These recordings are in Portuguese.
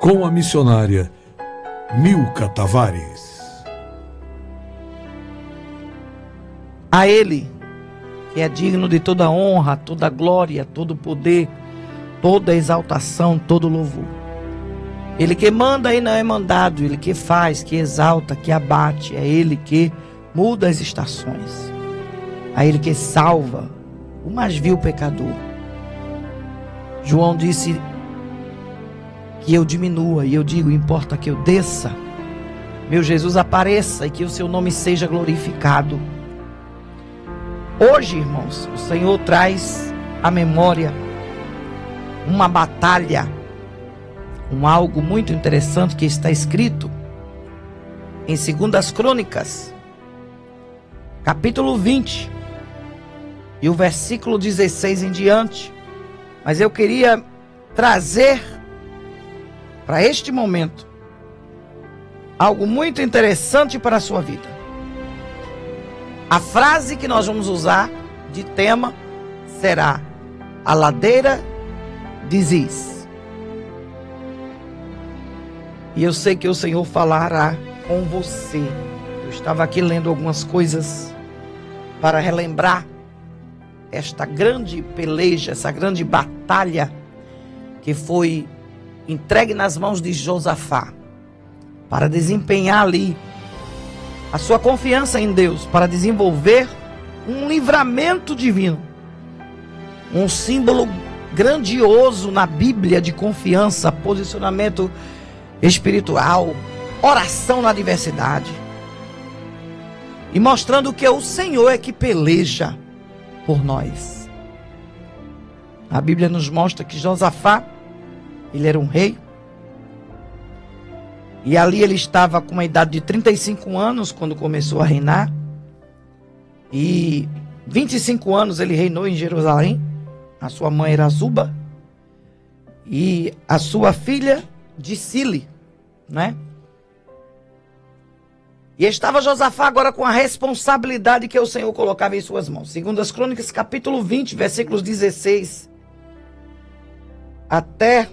com a missionária Milka Tavares. A Ele, que é digno de toda honra, toda glória, todo poder, toda exaltação, todo louvor. Ele que manda e não é mandado, Ele que faz, que exalta, que abate, é Ele que muda as estações. A Ele que salva o mais vil pecador. João disse que eu diminua, e eu digo, importa que eu desça. Meu Jesus apareça e que o seu nome seja glorificado. Hoje, irmãos, o Senhor traz à memória uma batalha, algo muito interessante que está escrito em 2 Crônicas, capítulo 20, e o versículo 16 em diante. Mas eu queria trazer para este momento algo muito interessante para a sua vida. A frase que nós vamos usar de tema será: a ladeira de Ziz. E eu sei que o Senhor falará com você. Eu estava aqui lendo algumas coisas para relembrar esta grande peleja, essa grande batalha que foi entregue nas mãos de Josafá, para desempenhar ali a sua confiança em Deus, para desenvolver um livramento divino, um símbolo grandioso na Bíblia de confiança, posicionamento espiritual, oração na adversidade, e mostrando que o Senhor é que peleja por nós. A Bíblia nos mostra que Josafá, ele era um rei, e ali ele estava com uma idade de 35 anos quando começou a reinar, e 25 anos ele reinou em Jerusalém. A sua mãe era Azuba, e a sua filha Dicile, né? E estava Josafá agora com a responsabilidade que o Senhor colocava em suas mãos. 2 Crônicas, capítulo 20, versículos 16 até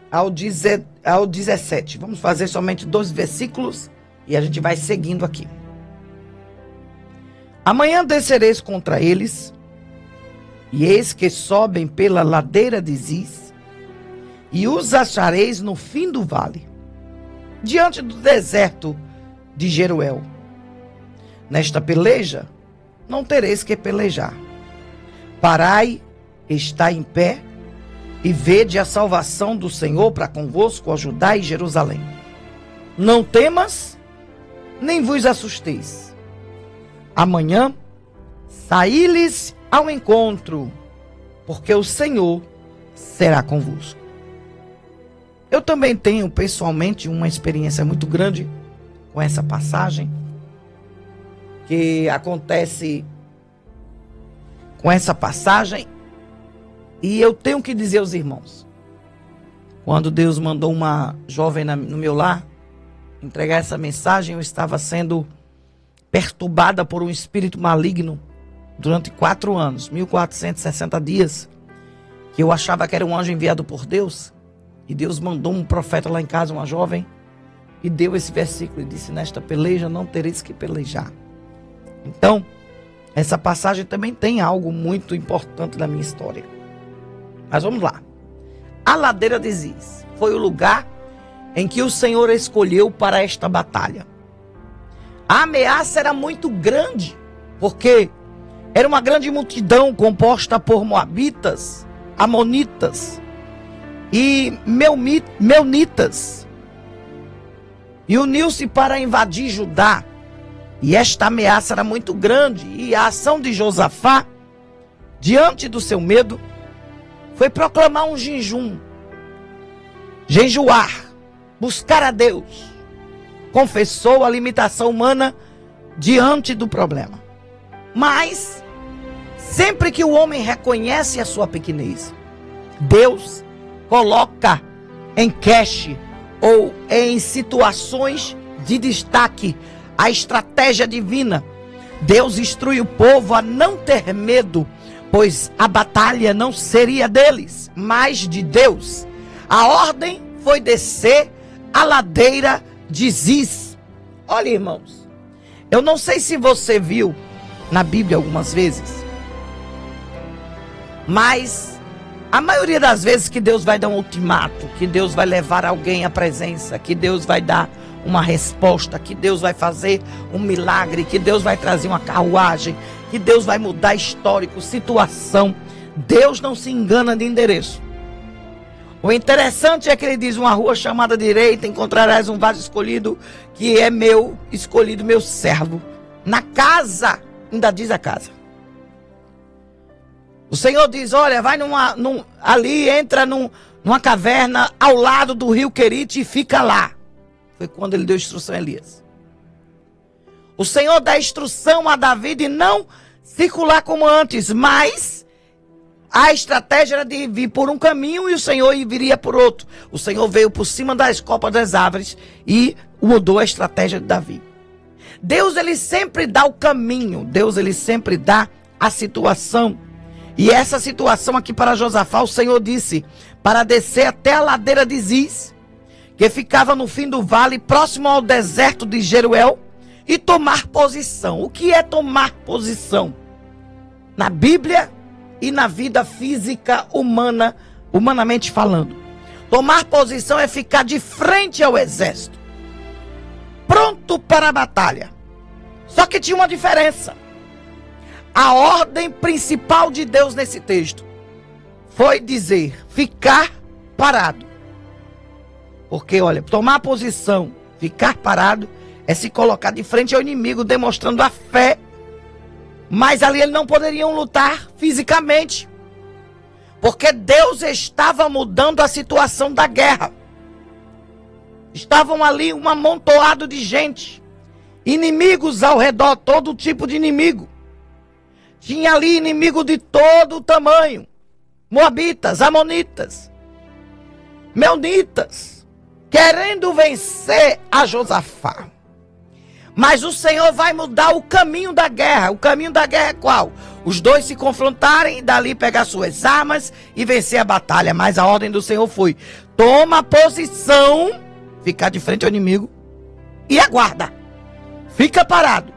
ao 17. Vamos fazer somente 2 versículos e a gente vai seguindo aqui. Amanhã descereis contra eles, e eis que sobem pela ladeira de Ziz, e os achareis no fim do vale, diante do deserto de Jeruel. Nesta peleja não tereis que pelejar. Parai, está em pé, e vede a salvação do Senhor para convosco, ó Judá e Jerusalém. Não temas, nem vos assusteis. Amanhã saí-lhes ao encontro, porque o Senhor será convosco. Eu também tenho pessoalmente uma experiência muito grande com essa passagem, que acontece com essa passagem, e eu tenho que dizer aos irmãos, quando Deus mandou uma jovem no meu lar entregar essa mensagem, eu estava sendo perturbada por um espírito maligno durante 4 anos, 1460 dias, que eu achava que era um anjo enviado por Deus. E Deus mandou um profeta lá em casa, uma jovem, e deu esse versículo e disse: nesta peleja não tereis que pelejar. Então, essa passagem também tem algo muito importante na minha história. Mas vamos lá. A ladeira de Ziz foi o lugar em que o Senhor escolheu para esta batalha. A ameaça era muito grande, porque era uma grande multidão composta por moabitas, amonitas e meunitas, e uniu-se para invadir Judá. E esta ameaça era muito grande, e a ação de Josafá, diante do seu medo, foi proclamar um jejum, jejuar, buscar a Deus. Confessou a limitação humana diante do problema. Mas, sempre que o homem reconhece a sua pequenez, Deus coloca em cache ou em situações de destaque a estratégia divina. Deus instrui o povo a não ter medo, pois a batalha não seria deles, mas de Deus. A ordem foi descer a ladeira de Ziz. Olha, irmãos, eu não sei se você viu na Bíblia algumas vezes, mas a maioria das vezes que Deus vai dar um ultimato, que Deus vai levar alguém à presença, que Deus vai dar uma resposta, que Deus vai fazer um milagre, que Deus vai trazer uma carruagem, que Deus vai mudar histórico, situação, Deus não se engana de endereço. O interessante é que ele diz: uma rua chamada direita encontrarás um vaso escolhido, que é meu escolhido, meu servo. Na casa, ainda diz a casa. O Senhor diz: olha, vai ali, entra numa caverna ao lado do rio Querite e fica lá. Foi quando ele deu instrução a Elias. O Senhor dá instrução a Davi de não circular como antes, mas a estratégia era de vir por um caminho e o Senhor viria por outro. O Senhor veio por cima das copas das árvores e mudou a estratégia de Davi. Deus, ele sempre dá o caminho. Deus, ele sempre dá a situação. E essa situação aqui para Josafá, o Senhor disse para descer até a ladeira de Ziz, que ficava no fim do vale, próximo ao deserto de Jeruel, e tomar posição. O que é tomar posição? Na Bíblia e na vida física humana, humanamente falando. Tomar posição é ficar de frente ao exército, pronto para a batalha. Só que tinha uma diferença. A ordem principal de Deus nesse texto foi dizer: ficar parado. Porque, olha, tomar posição, ficar parado, é se colocar de frente ao inimigo, demonstrando a fé. Mas ali eles não poderiam lutar fisicamente, porque Deus estava mudando a situação da guerra. Estavam ali um amontoado de gente, inimigos ao redor, todo tipo de inimigo. Tinha ali inimigo de todo o tamanho: moabitas, amonitas, meunitas, querendo vencer a Josafá. Mas o Senhor vai mudar o caminho da guerra. O caminho da guerra é qual? Os dois se confrontarem e dali pegar suas armas e vencer a batalha. Mas a ordem do Senhor foi: toma posição, ficar de frente ao inimigo e aguarda. Fica parado,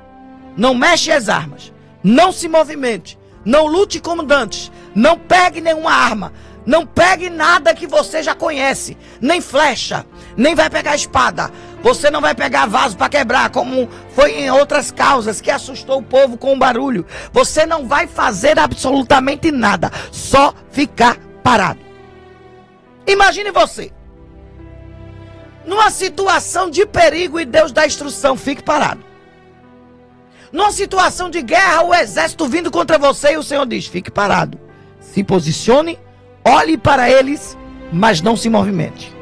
não mexe as armas, não se movimente, não lute como dantes, não pegue nenhuma arma, não pegue nada que você já conhece, nem flecha, nem vai pegar espada. Você não vai pegar vaso para quebrar, como foi em outras causas que assustou o povo com o barulho. Você não vai fazer absolutamente nada, só ficar parado. Imagine você numa situação de perigo e Deus dá instrução: fique parado. Numa situação de guerra, o exército vindo contra você e o Senhor diz: fique parado, se posicione, olhe para eles, mas não se movimente.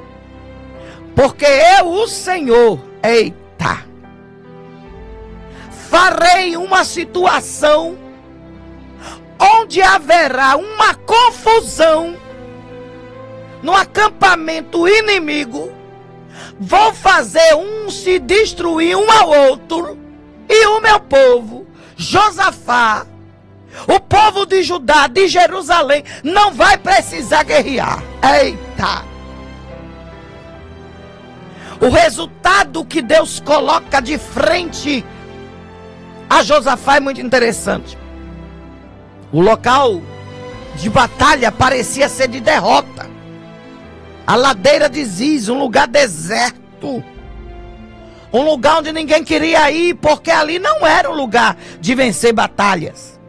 Porque eu, o Senhor, farei uma situação onde haverá uma confusão no acampamento inimigo. Vou fazer um se destruir um ao outro, e o meu povo, Josafá, o povo de Judá, de Jerusalém, não vai precisar guerrear. Eita! O resultado que Deus coloca de frente a Josafá é muito interessante. O local de batalha parecia ser de derrota. A ladeira de Ziz, um lugar deserto. Um lugar onde ninguém queria ir, porque ali não era um lugar de vencer batalhas.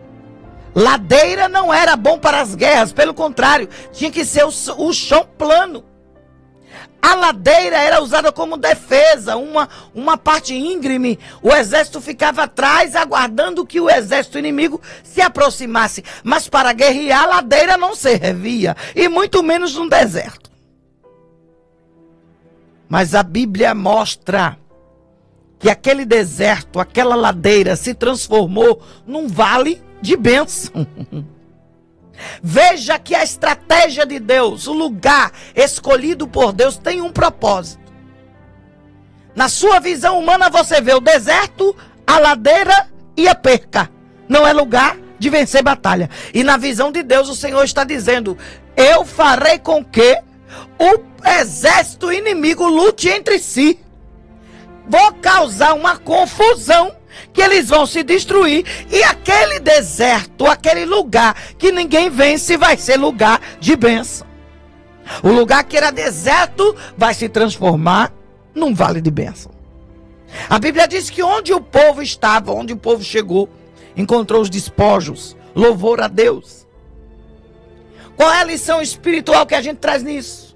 Ladeira não era bom para as guerras, pelo contrário, tinha que ser o chão plano. A ladeira era usada como defesa, uma parte íngreme. O exército ficava atrás, aguardando que o exército inimigo se aproximasse. Mas para guerrear, a ladeira não servia, e muito menos no deserto. Mas a Bíblia mostra que aquele deserto, aquela ladeira se transformou num vale de bênção. Veja que a estratégia de Deus, o lugar escolhido por Deus, tem um propósito. Na sua visão humana você vê o deserto, a ladeira e a perca. Não é lugar de vencer batalha. E na visão de Deus o Senhor está dizendo: eu farei com que o exército inimigo lute entre si. Vou causar uma confusão que eles vão se destruir. E aquele deserto, aquele lugar que ninguém vence, vai ser lugar de bênção. O lugar que era deserto vai se transformar num vale de bênção. A Bíblia diz que onde o povo estava, onde o povo chegou, encontrou os despojos, louvor a Deus. Qual é a lição espiritual que a gente traz nisso?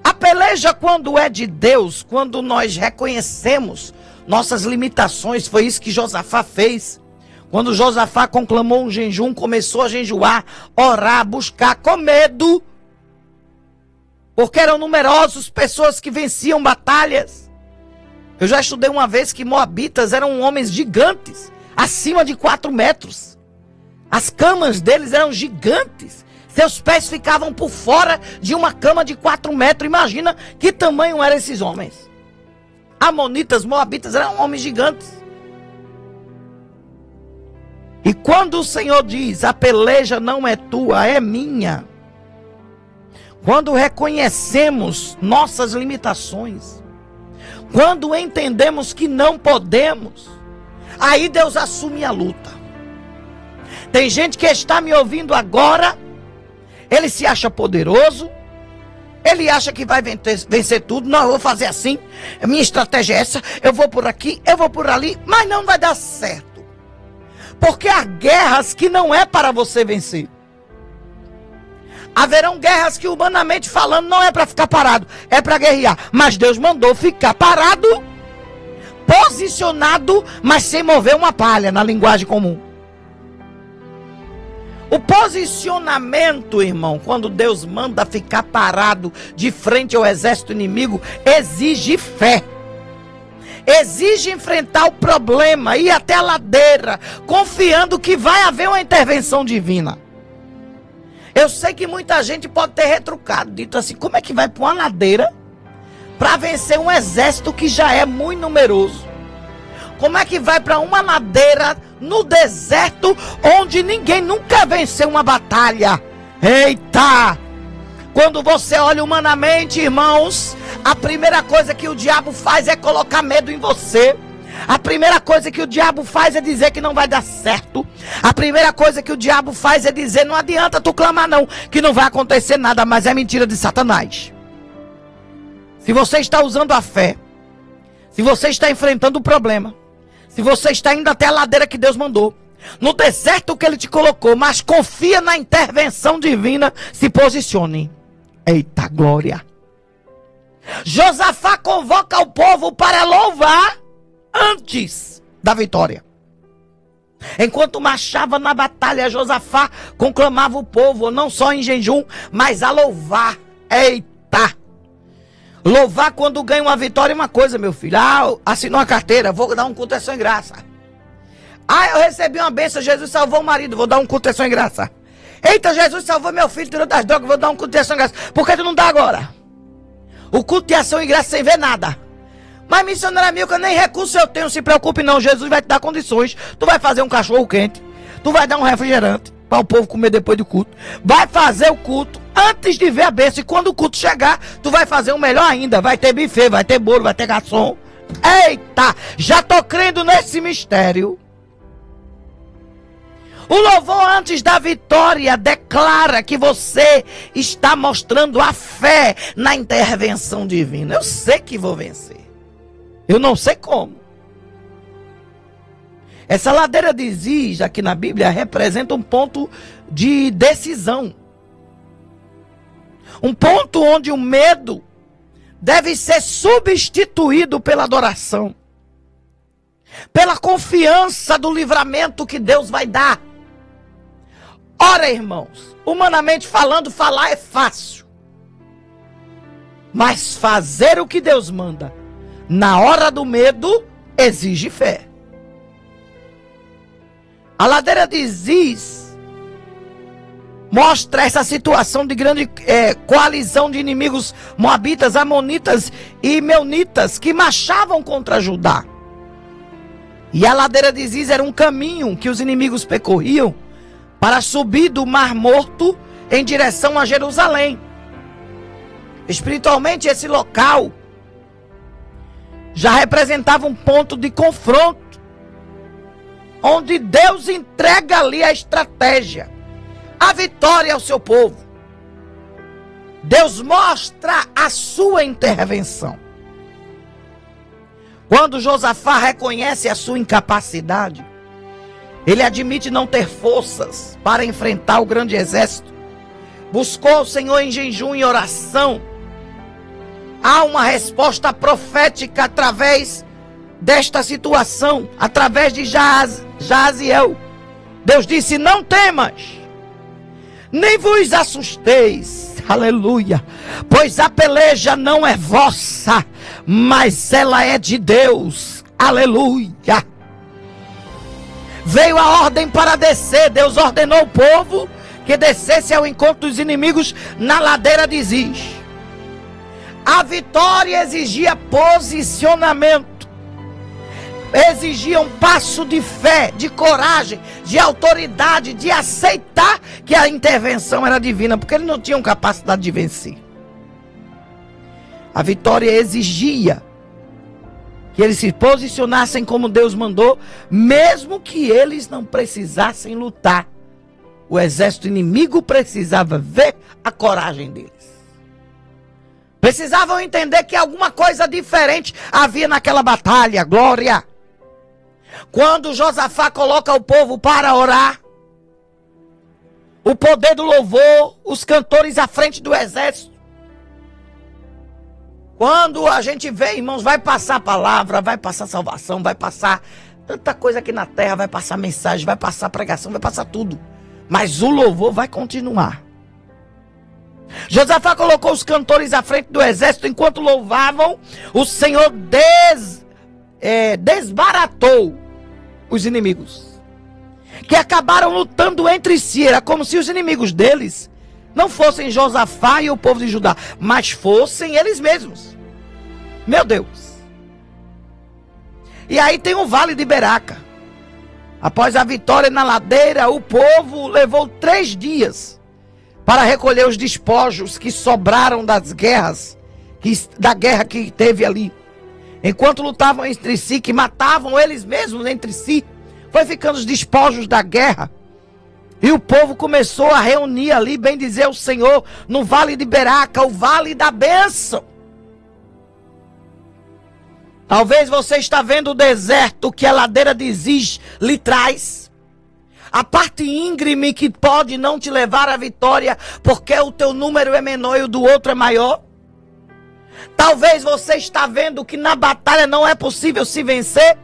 A peleja, quando é de Deus, quando nós reconhecemos nossas limitações, foi isso que Josafá fez. Quando Josafá conclamou um jejum, começou a jejuar, orar, buscar, com medo, porque eram numerosos pessoas que venciam batalhas. Eu já estudei uma vez que moabitas eram homens gigantes, acima de 4 metros. As camas deles eram gigantes. Seus pés ficavam por fora de uma cama de 4 metros. Imagina que tamanho eram esses homens. Amonitas, moabitas eram homens gigantes. E quando o Senhor diz, a peleja não é tua, é minha. Quando reconhecemos nossas limitações, quando entendemos que não podemos, aí Deus assume a luta. Tem gente que está me ouvindo agora, ele se acha poderoso, ele acha que vai vencer tudo. Não, eu vou fazer assim, a minha estratégia é essa, eu vou por aqui, eu vou por ali, mas não vai dar certo. Porque há guerras que não é para você vencer. Haverão guerras que, humanamente falando, não é para ficar parado, é para guerrear. Mas Deus mandou ficar parado, posicionado, mas sem mover uma palha, na linguagem comum. O posicionamento, irmão, quando Deus manda ficar parado de frente ao exército inimigo, exige fé. Exige enfrentar o problema, ir até a ladeira, confiando que vai haver uma intervenção divina. Eu sei que muita gente pode ter retrucado, dito assim, como é que vai para uma ladeira para vencer um exército que já é muito numeroso? Como é que vai para uma ladeira no deserto onde ninguém nunca venceu uma batalha? Eita! Quando você olha humanamente, irmãos, a primeira coisa que o diabo faz é colocar medo em você. A primeira coisa que o diabo faz é dizer que não vai dar certo. A primeira coisa que o diabo faz é dizer, não adianta tu clamar não, que não vai acontecer nada, mas é mentira de Satanás. Se você está usando a fé, se você está enfrentando o problema, se você está indo até a ladeira que Deus mandou, no deserto que Ele te colocou, mas confia na intervenção divina, se posicione. Eita glória! Josafá convoca o povo para louvar antes da vitória. Enquanto marchava na batalha, Josafá conclamava o povo, não só em jejum, mas a louvar. Eita! Louvar quando ganha uma vitória é uma coisa, meu filho. Ah, assinou a carteira, vou dar um culto sem graça. Ah, eu recebi uma bênção, Jesus salvou o marido, vou dar um culto sem graça. Eita, Jesus salvou meu filho, tirou das drogas, vou dar um culto sem graça. Por que tu não dá agora? O culto de ação e graça sem ver nada. Mas missionária Milka, nem recurso eu tenho, se preocupe não, Jesus vai te dar condições. Tu vai fazer um cachorro quente, tu vai dar um refrigerante para o povo comer depois do culto. Vai fazer o culto antes de ver a bênção. E quando o culto chegar, tu vai fazer um melhor ainda. Vai ter buffet, vai ter bolo, vai ter garçom. Eita, já tô crendo nesse mistério. O louvor antes da vitória declara que você está mostrando a fé na intervenção divina. Eu sei que vou vencer. Eu não sei como. Essa ladeira de Ziz, aqui na Bíblia, representa um ponto de decisão. Um ponto onde o medo deve ser substituído pela adoração. Pela confiança do livramento que Deus vai dar. Ora, irmãos, humanamente falando, falar é fácil. Mas fazer o que Deus manda na hora do medo exige fé. A ladeira de Ziz mostra essa situação de grande coalizão de inimigos moabitas, amonitas e meunitas que marchavam contra Judá. E a ladeira de Ziz era um caminho que os inimigos percorriam para subir do Mar Morto em direção a Jerusalém. Espiritualmente, esse local já representava um ponto de confronto, onde Deus entrega ali a estratégia, a vitória ao seu povo. Deus mostra a sua intervenção. Quando Josafá reconhece a sua incapacidade, ele admite não ter forças para enfrentar o grande exército. Buscou o Senhor em jejum e oração. Há uma resposta profética através desta situação, através de Jaziel. Deus disse: não temas, nem vos assusteis, aleluia, pois a peleja não é vossa, mas ela é de Deus, aleluia. Veio a ordem para descer. Deus ordenou o povo que descesse ao encontro dos inimigos na ladeira de Ziz. A vitória exigia posicionamento, exigia um passo de fé, de coragem, de autoridade, de aceitar que a intervenção era divina, porque eles não tinham capacidade de vencer. A vitória exigia que eles se posicionassem como Deus mandou, mesmo que eles não precisassem lutar. O exército inimigo precisava ver a coragem deles. Precisavam entender que alguma coisa diferente havia naquela batalha. Glória! Quando Josafá coloca o povo para orar, o poder do louvor, os cantores à frente do exército. Quando a gente vê, irmãos, vai passar palavra, vai passar salvação, vai passar tanta coisa aqui na terra, vai passar mensagem, vai passar pregação, vai passar tudo. Mas o louvor vai continuar. Josafá colocou os cantores à frente do exército. Enquanto louvavam, o Senhor desbaratou os inimigos, que acabaram lutando entre si. Era como se os inimigos deles não fossem Josafá e o povo de Judá, mas fossem eles mesmos. Meu Deus. E aí tem o Vale de Beraca. Após a vitória na ladeira, o povo levou 3 dias para recolher os despojos que sobraram das guerras, da guerra que teve ali. Enquanto lutavam entre si, que matavam eles mesmos entre si, foi ficando os despojos da guerra. E o povo começou a reunir ali, bem dizer o Senhor, no Vale de Beraca, o Vale da Bênção. Talvez você está vendo o deserto que a ladeira de Ziz lhe traz. A parte íngreme que pode não te levar à vitória, porque o teu número é menor e o do outro é maior. Talvez você está vendo que na batalha não é possível se vencer.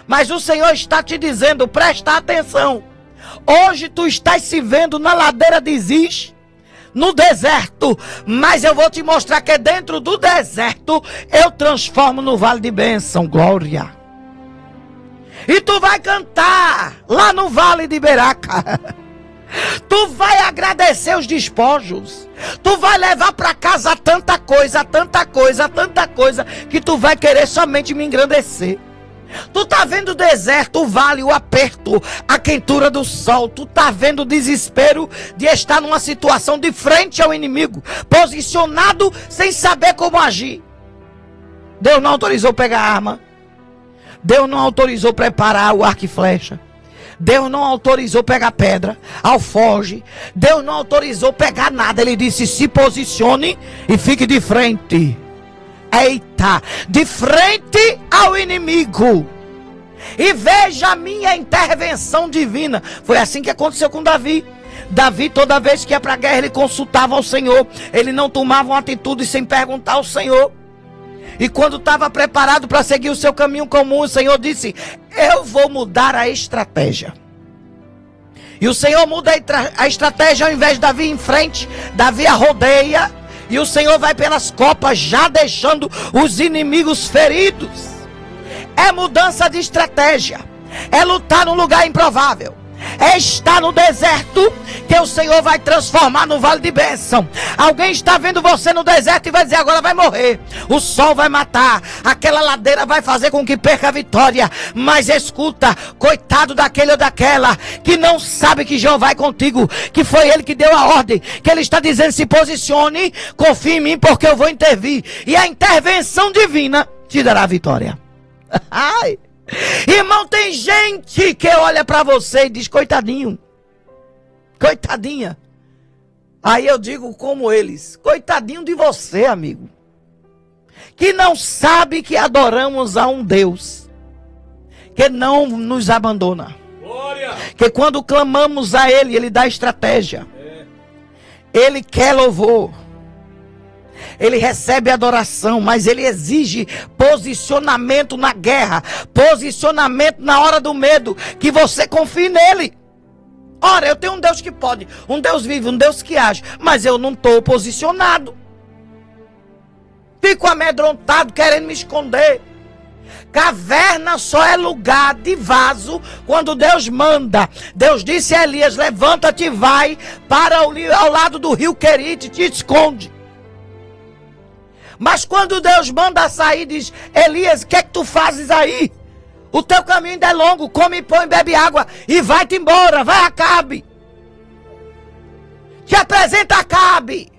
Mas o Senhor está te dizendo, presta atenção. Hoje tu estás se vendo na ladeira de Ziz, no deserto, mas eu vou te mostrar que dentro do deserto eu transformo no Vale de Bênção. Glória! E tu vai cantar lá no Vale de Beraca. Tu vai agradecer os despojos. Tu vai levar para casa tanta coisa, tanta coisa, tanta coisa, que tu vai querer somente me engrandecer. Tu tá vendo o deserto, o vale, o aperto, a quentura do sol. Tu tá vendo o desespero de estar numa situação de frente ao inimigo, posicionado sem saber como agir. Deus não autorizou pegar arma. Deus não autorizou preparar o arco e flecha. Deus não autorizou pegar pedra, alforge. Deus não autorizou pegar nada. Ele disse: se posicione e fique de frente. Eita, de frente ao inimigo. E veja a minha intervenção divina. Foi assim que aconteceu com Davi. Davi, toda vez que ia para a guerra, ele consultava ao Senhor. Ele não tomava uma atitude sem perguntar ao Senhor. E quando estava preparado para seguir o seu caminho comum, o Senhor disse: eu vou mudar a estratégia. E o Senhor muda a estratégia. Ao invés de Davi ir em frente, Davi a rodeia. E o Senhor vai pelas copas, já deixando os inimigos feridos. É mudança de estratégia. É lutar num lugar improvável. Está no deserto que o Senhor vai transformar no vale de bênção. Alguém está vendo você no deserto e vai dizer: agora vai morrer, o sol vai matar, aquela ladeira vai fazer com que perca a vitória. Mas escuta, coitado daquele ou daquela que não sabe que Jeová é contigo, que foi ele que deu a ordem, que ele está dizendo: se posicione, confie em mim, porque eu vou intervir, e a intervenção divina te dará a vitória. Ai, irmão, tem gente que olha para você e diz: coitadinho, coitadinha. Aí eu digo como eles: coitadinho de você, amigo, que não sabe que adoramos a um Deus que não nos abandona. Glória. Que quando clamamos a Ele, Ele dá estratégia. Ele quer louvor. Ele recebe adoração, mas Ele exige posicionamento na guerra, posicionamento na hora do medo, que você confie nele. Ora, eu tenho um Deus que pode, um Deus vive, um Deus que age, mas eu não estou posicionado. Fico amedrontado, querendo me esconder. Caverna só é lugar de vaso quando Deus manda. Deus disse a Elias: levanta-te e vai para ao lado do rio Querite, te esconde. Mas quando Deus manda sair, diz: Elias, o que é que tu fazes aí? O teu caminho ainda é longo, come pão, bebe água e vai-te embora, vai Acabe. Te apresenta Acabe.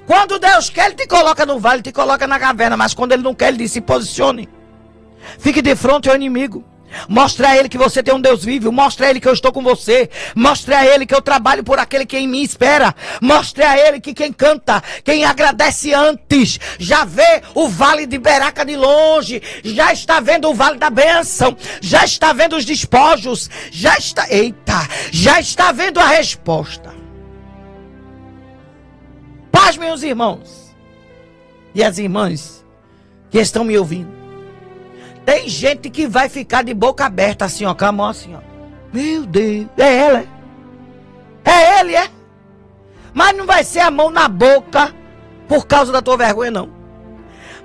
Quando Deus quer, Ele te coloca no vale, te coloca na caverna. Mas quando Ele não quer, Ele diz: se posicione. Fique de frente ao inimigo. Mostre a Ele que você tem um Deus vivo. Mostre a Ele que eu estou com você. Mostre a Ele que eu trabalho por aquele que em mim espera. Mostre a Ele que quem canta, quem agradece antes, já vê o vale de Beraca de longe. Já está vendo o vale da bênção. Já está vendo os despojos. Já está vendo a resposta. Paz, meus irmãos e as irmãs que estão me ouvindo. Tem gente que vai ficar de boca aberta assim, ó, com a mão assim, ó. Meu Deus, é ela, é ele, é. Mas não vai ser a mão na boca por causa da tua vergonha, não.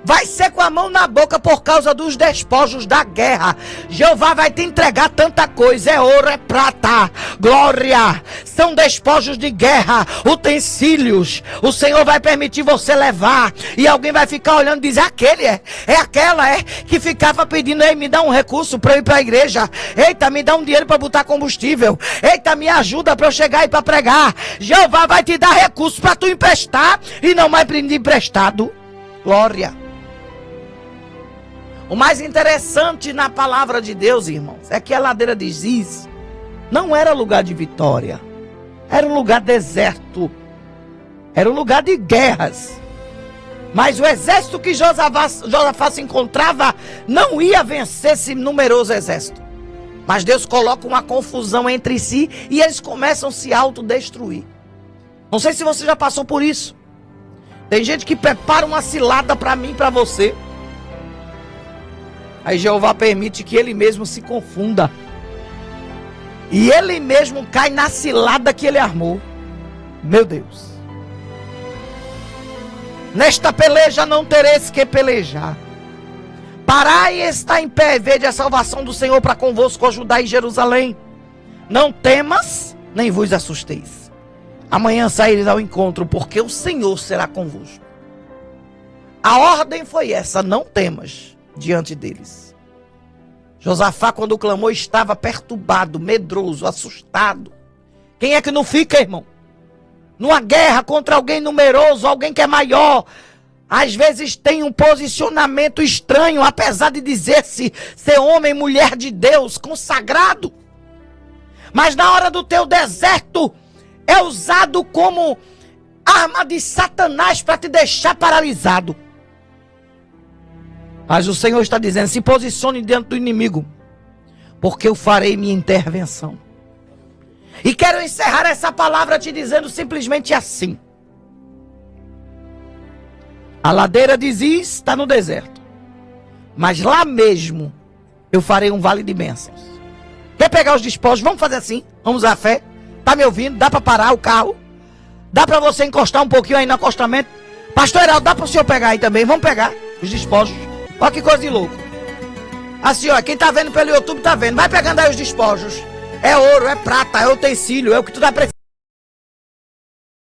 Vai ser com a mão na boca por causa dos despojos da guerra. Jeová vai te entregar tanta coisa. É ouro, é prata, glória. São despojos de guerra, utensílios. O Senhor vai permitir você levar. E alguém vai ficar olhando e dizer: aquele é aquela que ficava pedindo: ei, me dá um recurso para eu ir para a igreja. Eita, me dá um dinheiro para botar combustível. Eita, me ajuda para eu chegar e para pregar. Jeová vai te dar recurso para tu emprestar e não mais pedir emprestado. Glória. O mais interessante na palavra de Deus, irmãos, é que a ladeira de Ziz não era lugar de vitória. Era um lugar deserto. Era um lugar de guerras. Mas o exército que Josafá se encontrava não ia vencer esse numeroso exército. Mas Deus coloca uma confusão entre si e eles começam a se autodestruir. Não sei se você já passou por isso. Tem gente que prepara uma cilada para mim e para você. Aí Jeová permite que ele mesmo se confunda. E ele mesmo cai na cilada que ele armou. Meu Deus. Nesta peleja não tereis que pelejar. Parai e está em pé, vede a salvação do Senhor para convosco, ó Judá e Jerusalém. Não temas, nem vos assusteis. Amanhã saireis ao encontro, porque o Senhor será convosco. A ordem foi essa: não temas diante deles. Josafá, quando clamou, estava perturbado, medroso, assustado. Quem é que não fica, irmão? Numa guerra contra alguém numeroso, alguém que é maior, às vezes tem um posicionamento estranho, apesar de dizer-se ser homem, mulher de Deus, consagrado. Mas na hora do teu deserto, é usado como arma de Satanás para te deixar paralisado. Mas o Senhor está dizendo: se posicione diante do inimigo, porque eu farei minha intervenção. E quero encerrar essa palavra te dizendo simplesmente assim: a ladeira de Ziz está no deserto, mas lá mesmo eu farei um vale de bênçãos. Quer pegar os despojos? Vamos fazer assim, vamos usar a fé. Tá me ouvindo? Dá para parar o carro? Dá para você encostar um pouquinho aí no acostamento? Pastor Heraldo, dá para o senhor pegar aí também? Vamos pegar os despojos. Olha que coisa de louco. Assim, ó, quem tá vendo pelo YouTube tá vendo. Vai pegando aí os despojos. é ouro, é prata, é utensílio, é o que tu vai precisar.